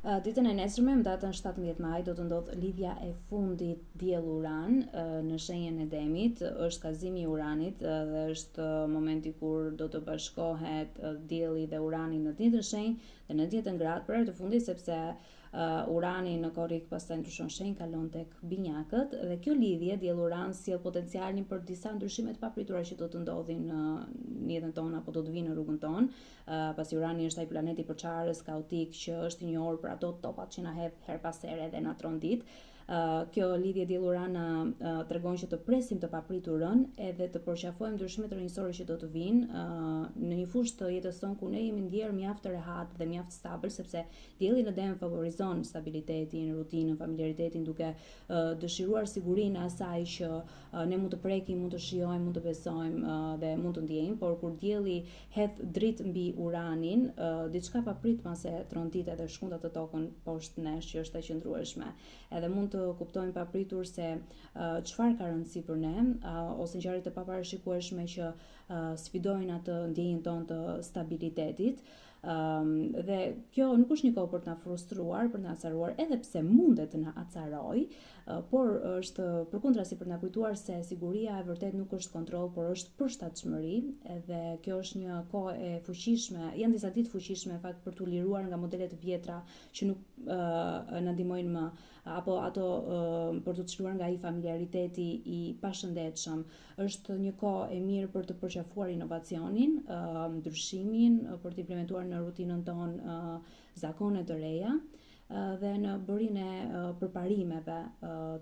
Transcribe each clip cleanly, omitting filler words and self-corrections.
Ditën e nesërme, në datën 17 maj, do të ndodhë lidhja e fundit diell-uran në shenjën e Demit. Është kazimi i uranit dhe është momenti kur do të bashkohet dielli dhe urani në të njëjtën shenjë dhe në të njëjtën grad për herë të fundit, sepse urani në korrik pastaj ndryshon shenjë, kalon tek binjakët dhe kjo lidhje diell-uran sjell potencialin për disa ndryshime të papritura që do të ndodhin në jetën tonë apo do të vinë në rrugën tonë, pasi urani është ai planeti i përçarës, kaotik, që është i njohur për ato topat që na hedh her pas here dhe na tron ditë. Kjo lidhje diell-uran tregon që të presim të papriturën edhe të përqafojmë ndryshimet rinjësore që do të vinë në një fushë të jetës tonë ku ne jemi ndjerë mjaft të rehat dhe mjaft stabil, sepse dielli në Dem favorizon stabilitetin, rutinën, familiaritetin, duke dëshiruar sigurinë e asaj që ne mund të prekim, mund të shijojmë, mund të besojmë dhe mund të ndjejmë, por kur dielli hedh dritë mbi uranin, diçka papritmase tron ditë edhe shkunda të tokën poshtë nesh që është e qëndrueshme. Edhe mund të kuptojmë papritur se çfarë ka rëndësi për ne, ose ngjarje të paparashikueshme që sfidojnë atë ndjenjën tonë të stabilitetit. Dhe kjo nuk është një kohë për të na frustruar, për të na acaruar, edhe pse mundet të na acaroj, por është përkundrazi për të na kujtuar se siguria e vërtet nuk është kontroll, por është përshtatshmëri, edhe kjo është një kohë e fuqishme, janë disa ditë fuqishme fakt për t'u liruar nga modelet vjetra që nuk na ndihmojnë më, apo ato për të çluar nga ai familiariteti i pashëndetshëm. Është një kohë e mirë për të përqafuar inovacionin, ndryshimin, për të implementuar në rutinën tonë zakone të reja dhe në bërin e përparimeve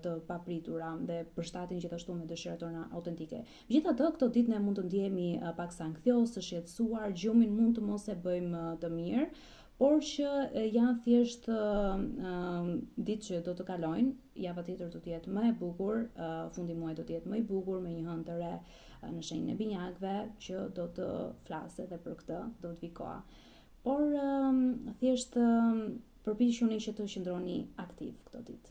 të papritura dhe përshtatin gjithashtu me dëshirat tona autentike. Megjithatë, këto ditë ne mund të ndjehemi paksa anksios, të shqetësuar, gjumin mund të mos e bëjmë të mirë, por që janë thjesht ditë që do të kalojnë, java tjetër do të jetë më e bukur, fundi muajit do të jetë më i bukur me një hënë të re në shenjën e binjakëve që do të flasë edhe për këtë, do të vi koha. Por thjesht përpiquni që të qëndroni aktiv këto ditë.